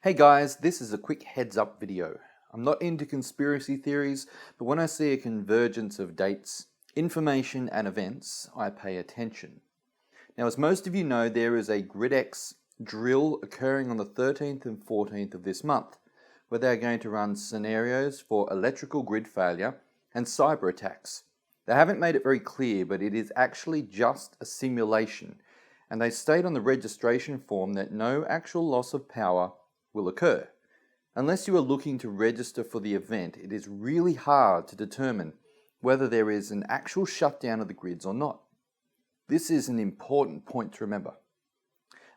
Hey guys, this is a quick heads up video. I'm not into conspiracy theories, but when I see a convergence of dates, information and events, I pay attention. Now, as most of you know, there is a Gridex drill occurring on the 13th and 14th of this month, where they are going to run scenarios for electrical grid failure and cyber attacks. They haven't made it very clear, but it is actually just a simulation, and they state on the registration form that no actual loss of power will occur. Unless you are looking to register for the event, it is really hard to determine whether there is an actual shutdown of the grids or not. This is an important point to remember.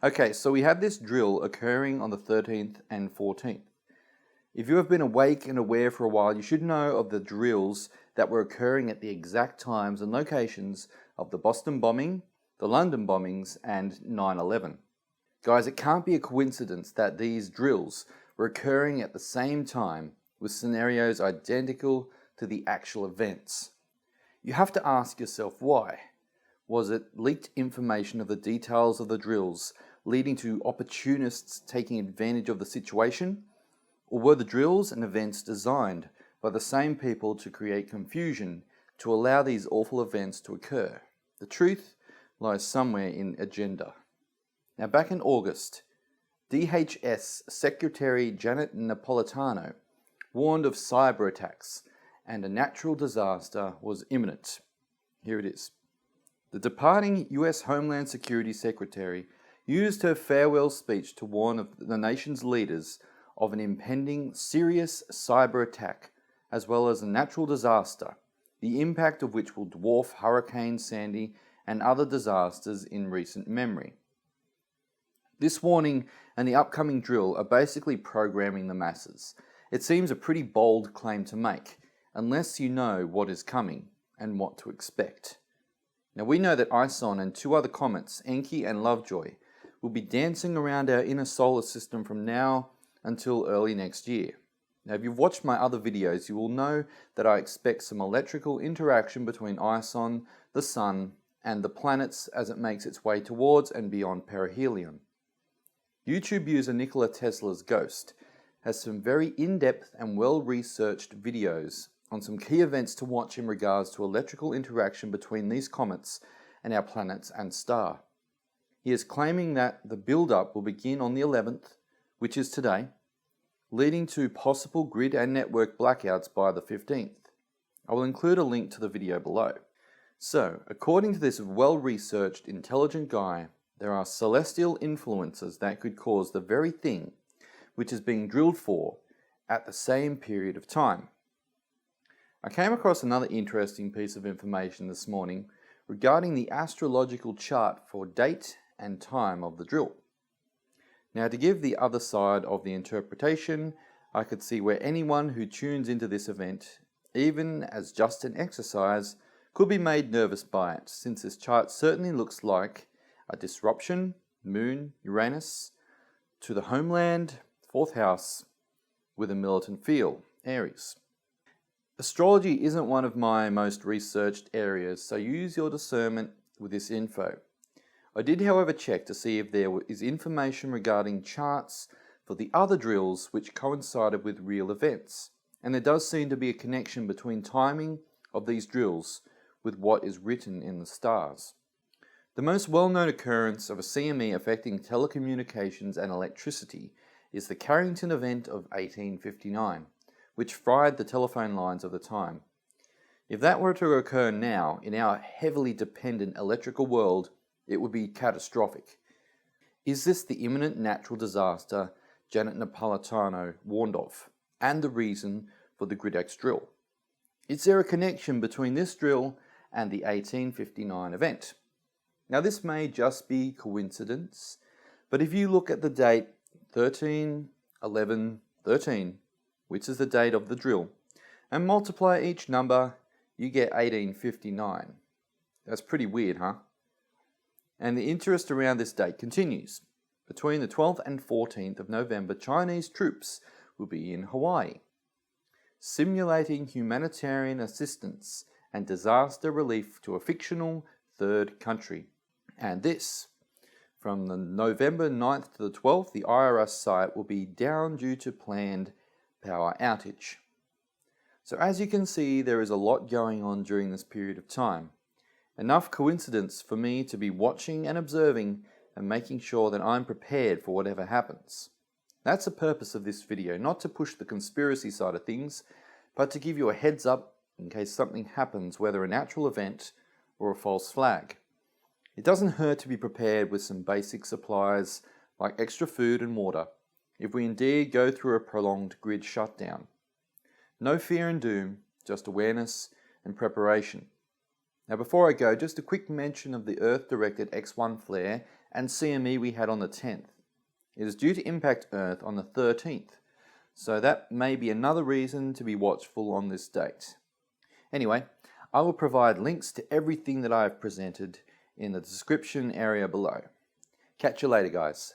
Okay, so we have this drill occurring on the 13th and 14th. If you have been awake and aware for a while, you should know of the drills that were occurring at the exact times and locations of the Boston bombing, the London bombings, and 9/11. Guys, it can't be a coincidence that these drills were occurring at the same time with scenarios identical to the actual events. You have to ask yourself why. Was it leaked information of the details of the drills leading to opportunists taking advantage of the situation? Or were the drills and events designed by the same people to create confusion to allow these awful events to occur? The truth lies somewhere in agenda. Now, back in August, DHS Secretary Janet Napolitano warned of cyber attacks and a natural disaster was imminent. Here it is. The departing US Homeland Security Secretary used her farewell speech to warn of the nation's leaders of an impending serious cyber attack as well as a natural disaster, the impact of which will dwarf Hurricane Sandy and other disasters in recent memory. This warning and the upcoming drill are basically programming the masses. It seems a pretty bold claim to make, unless you know what is coming and what to expect. Now, we know that Ison and two other comets, Enki and Lovejoy, will be dancing around our inner solar system from now until early next year. Now, if you've watched my other videos, you will know that I expect some electrical interaction between Ison, the Sun, and the planets as it makes its way towards and beyond perihelion. YouTube user Nikola Tesla's Ghost has some very in-depth and well-researched videos on some key events to watch in regards to electrical interaction between these comets and our planets and star. He is claiming that the build-up will begin on the 11th, which is today, leading to possible grid and network blackouts by the 15th. I will include a link to the video below. So, according to this well-researched, intelligent guy, there are celestial influences that could cause the very thing which is being drilled for at the same period of time. I came across another interesting piece of information this morning regarding the astrological chart for date and time of the drill. Now, to give the other side of the interpretation, I could see where anyone who tunes into this event, even as just an exercise, could be made nervous by it, since this chart certainly looks like a disruption, Moon, Uranus, to the homeland, 4th house, with a militant feel, Aries. Astrology isn't one of my most researched areas, so use your discernment with this info. I did, however, check to see if there is information regarding charts for the other drills which coincided with real events, and there does seem to be a connection between timing of these drills with what is written in the stars. The most well-known occurrence of a CME affecting telecommunications and electricity is the Carrington event of 1859, which fried the telephone lines of the time. If that were to occur now, in our heavily dependent electrical world, it would be catastrophic. Is this the imminent natural disaster Janet Napolitano warned of, and the reason for the Gridex drill? Is there a connection between this drill and the 1859 event? Now, this may just be coincidence, but if you look at the date 13/11/13, which is the date of the drill, and multiply each number, you get 1859. That's pretty weird, huh? And the interest around this date continues. Between the 12th and 14th of November, Chinese troops will be in Hawaii, simulating humanitarian assistance and disaster relief to a fictional third country. And this From the November 9th to the 12th, the IRS site will be down due to planned power outage. So as you can see, there is a lot going on during this period of time. Enough coincidence for me to be watching and observing and making sure that I'm prepared for whatever happens. That's the purpose of this video, not to push the conspiracy side of things, but to give you a heads up in case something happens, whether a natural event or a false flag. It doesn't hurt to be prepared with some basic supplies like extra food and water if we indeed go through a prolonged grid shutdown. No fear and doom, just awareness and preparation. Now before I go, just a quick mention of the Earth-directed X1 flare and CME we had on the 10th. It is due to impact Earth on the 13th, so that may be another reason to be watchful on this date. Anyway, I will provide links to everything that I have presented in the description area below. Catch you later, guys.